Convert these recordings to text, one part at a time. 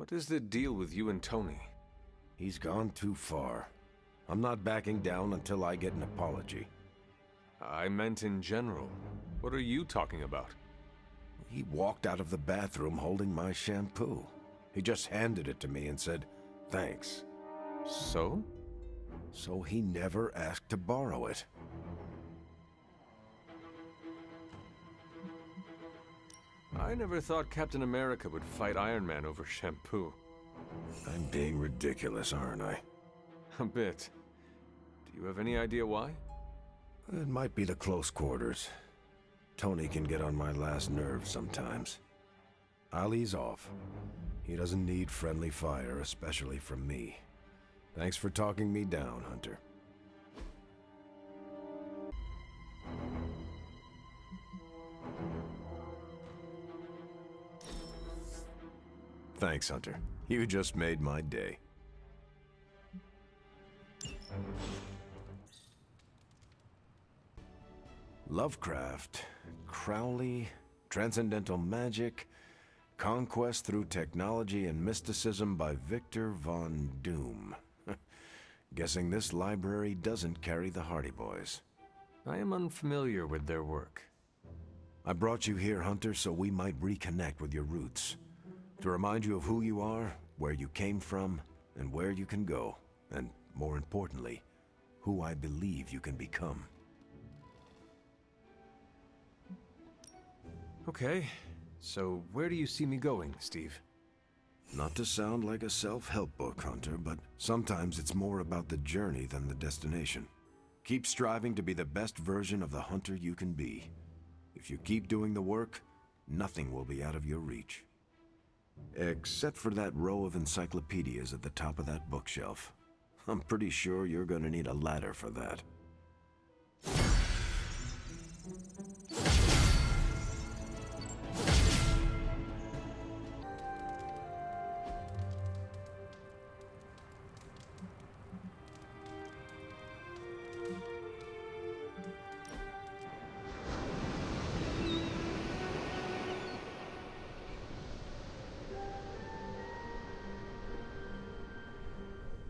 What is the deal with you and Tony? He's gone too far. I'm not backing down until I get an apology. I meant in general. What are you talking about? He walked out of the bathroom holding my shampoo. He just handed it to me and said, "Thanks." So? So he never asked to borrow it. I never thought Captain America would fight Iron Man over shampoo. I'm being ridiculous, aren't I? A bit. Do you have any idea why? It might be the close quarters. Tony can get on my last nerve sometimes. I'll ease off. He doesn't need friendly fire, especially from me. Thanks for talking me down, Hunter. Thanks, Hunter. You just made my day. Lovecraft, Crowley, transcendental magic, conquest through technology and mysticism by Victor Von Doom. Guessing this library doesn't carry the Hardy Boys. I am unfamiliar with their work. I brought you here, Hunter, so we might reconnect with your roots. To remind you of who you are, where you came from, and where you can go. And, more importantly, who I believe you can become. Okay, so where do you see me going, Steve? Not to sound like a self-help book, Hunter, but sometimes it's more about the journey than the destination. Keep striving to be the best version of the Hunter you can be. If you keep doing the work, nothing will be out of your reach. Except for that row of encyclopedias at the top of that bookshelf. I'm pretty sure you're gonna need a ladder for that.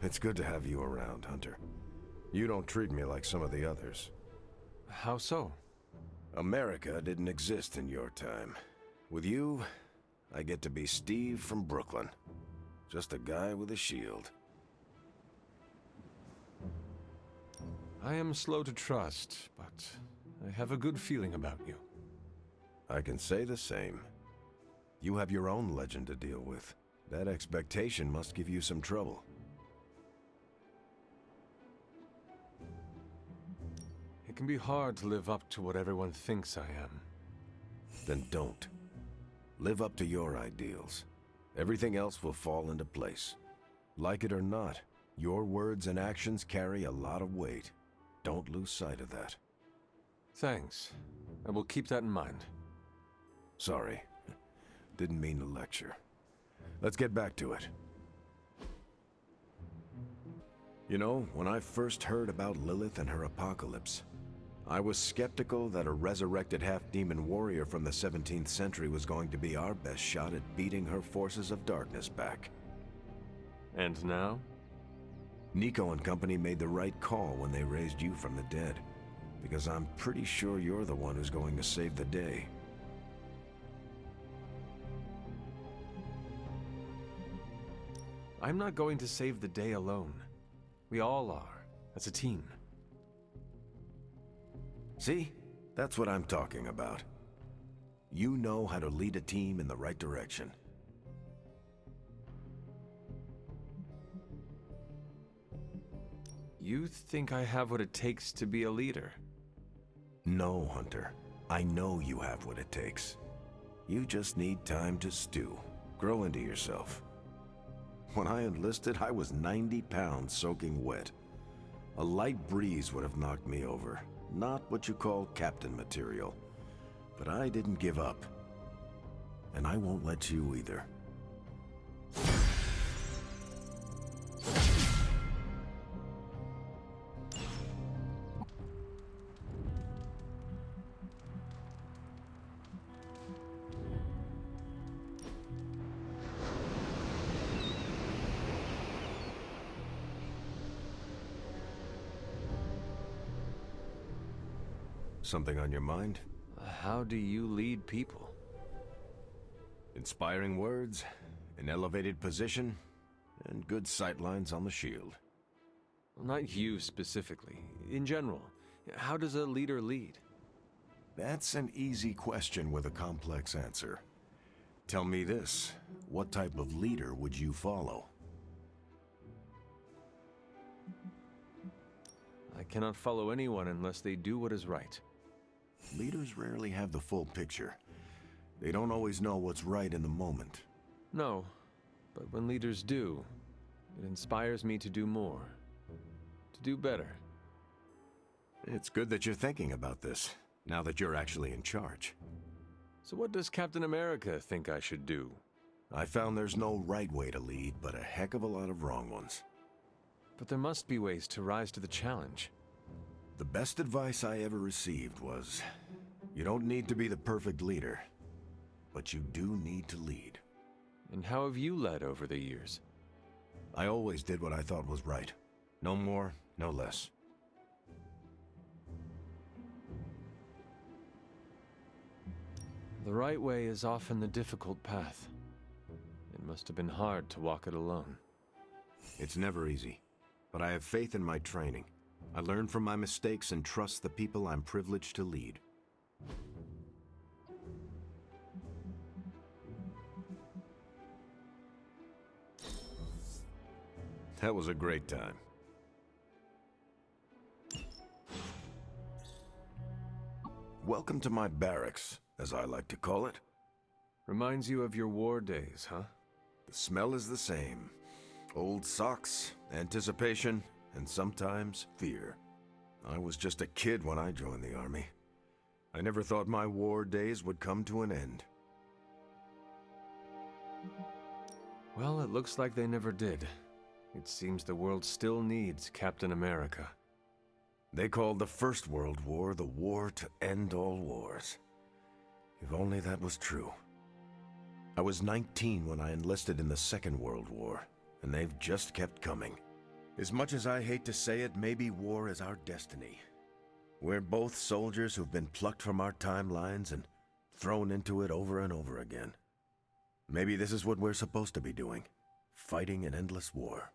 It's good to have you around, Hunter. You don't treat me like some of the others. How so? America didn't exist in your time. With you, I get to be Steve from Brooklyn. Just a guy with a shield. I am slow to trust, but I have a good feeling about you. I can say the same. You have your own legend to deal with. That expectation must give you some trouble. It can be hard to live up to what everyone thinks I am. Then don't. Live up to your ideals. Everything else will fall into place. Like it or not, your words and actions carry a lot of weight. Don't lose sight of that. Thanks. I will keep that in mind. Sorry. Didn't mean to lecture. Let's get back to it. You know, when I first heard about Lilith and her apocalypse, I was skeptical that a resurrected half-demon warrior from the 17th century was going to be our best shot at beating her forces of darkness back. And now? Nico and company made the right call when they raised you from the dead, because I'm pretty sure you're the one who's going to save the day. I'm not going to save the day alone. We all are, as a team. See? That's what I'm talking about. You know how to lead a team in the right direction. You think I have what it takes to be a leader? No, Hunter. I know you have what it takes. You just need time to stew, grow into yourself. When I enlisted, I was 90 pounds soaking wet. A light breeze would have knocked me over. Not what you call captain material. But I didn't give up. And I won't let you either. Something on your mind? How do you lead people? Inspiring words, an elevated position, and good sightlines on the shield. Well, not you specifically. In general, how does a leader lead? That's an easy question with a complex answer. Tell me this, what type of leader would you follow? I cannot follow anyone unless they do what is right. Leaders rarely have the full picture. They don't always know what's right in the moment. No, but when leaders do, it inspires me to do more. To do better. It's good that you're thinking about this, now that you're actually in charge. So what does Captain America think I should do? I found there's no right way to lead, but a heck of a lot of wrong ones. But there must be ways to rise to the challenge. The best advice I ever received was, you don't need to be the perfect leader, but you do need to lead. And how have you led over the years? I always did what I thought was right. No more, no less. The right way is often the difficult path. It must have been hard to walk it alone. It's never easy, but I have faith in my training. I learn from my mistakes and trust the people I'm privileged to lead. That was a great time. Welcome to my barracks, as I like to call it. Reminds you of your war days, huh? The smell is the same. Old socks, anticipation, and sometimes fear. I was just a kid when I joined the army. I never thought my war days would come to an end. Well, it looks like they never did. It seems the world still needs Captain America. They called the First World War the war to end all wars. If only that was true. I was 19 when I enlisted in the Second World War, and they've just kept coming. As much as I hate to say it, maybe war is our destiny. We're both soldiers who've been plucked from our timelines and thrown into it over and over again. Maybe this is what we're supposed to be doing, fighting an endless war.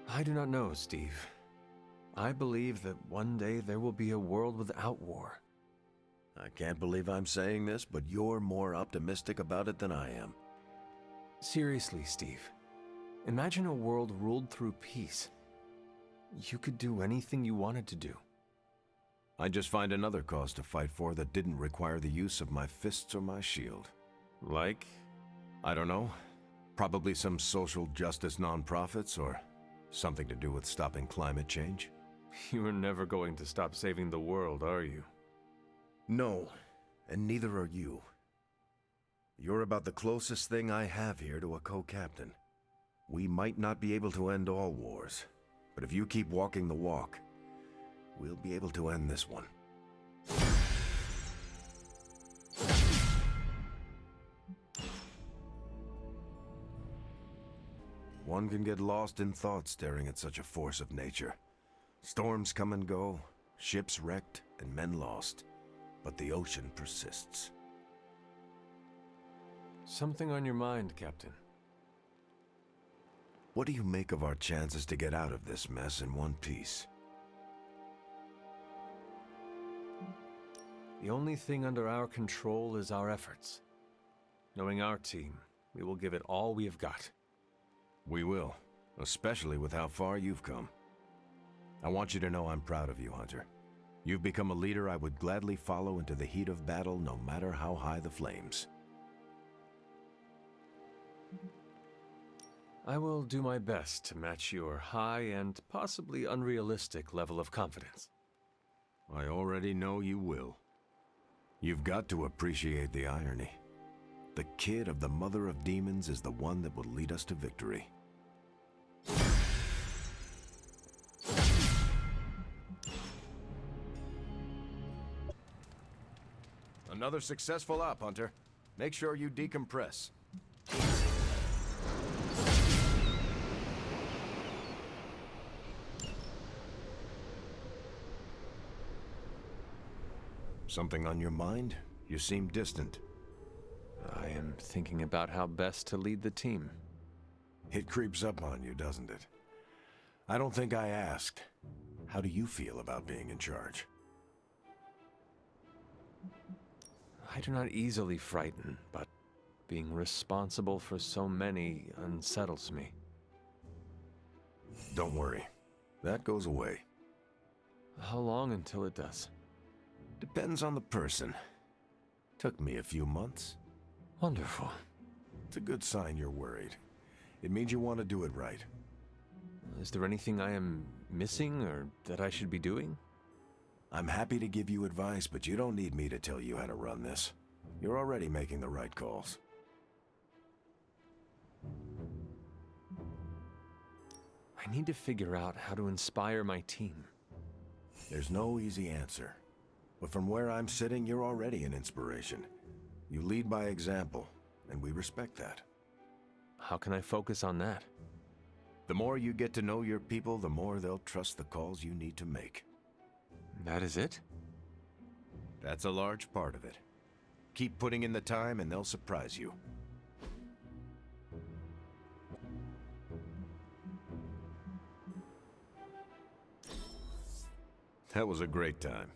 I do not know, Steve. I believe that one day there will be a world without war. I can't believe I'm saying this, but you're more optimistic about it than I am. Seriously, Steve. Imagine a world ruled through peace. You could do anything you wanted to do. I'd just find another cause to fight for that didn't require the use of my fists or my shield. Like? I don't know. Probably some social justice nonprofits or something to do with stopping climate change. You are never going to stop saving the world, are you? No, and neither are you. You're about the closest thing I have here to a co-captain. We might not be able to end all wars, but if you keep walking the walk, we'll be able to end this one. One can get lost in thought staring at such a force of nature. Storms come and go, ships wrecked, and men lost. But the ocean persists. Something on your mind, Captain. What do you make of our chances to get out of this mess in one piece? The only thing under our control is our efforts. Knowing our team, we will give it all we have got. We will, especially with how far you've come. I want you to know I'm proud of you, Hunter. You've become a leader I would gladly follow into the heat of battle, no matter how high the flames. I will do my best to match your high and possibly unrealistic level of confidence. I already know you will. You've got to appreciate the irony. The kid of the Mother of Demons is the one that will lead us to victory. Another successful op, Hunter. Make sure you decompress. Something on your mind? You seem distant. I am thinking about how best to lead the team. It creeps up on you, doesn't it? I don't think I asked. How do you feel about being in charge? I do not easily frighten, but being responsible for so many unsettles me. Don't worry. That goes away. How long until it does? Depends on the person. Took me a few months. Wonderful. It's a good sign you're worried. It means you want to do it right. Is there anything I am missing or that I should be doing? I'm happy to give you advice, but you don't need me to tell you how to run this. You're already making the right calls. I need to figure out how to inspire my team. There's no easy answer. But from where I'm sitting, you're already an inspiration. You lead by example, and we respect that. How can I focus on that? The more you get to know your people, the more they'll trust the calls you need to make. That is it? That's a large part of it. Keep putting in the time and they'll surprise you. That was a great time.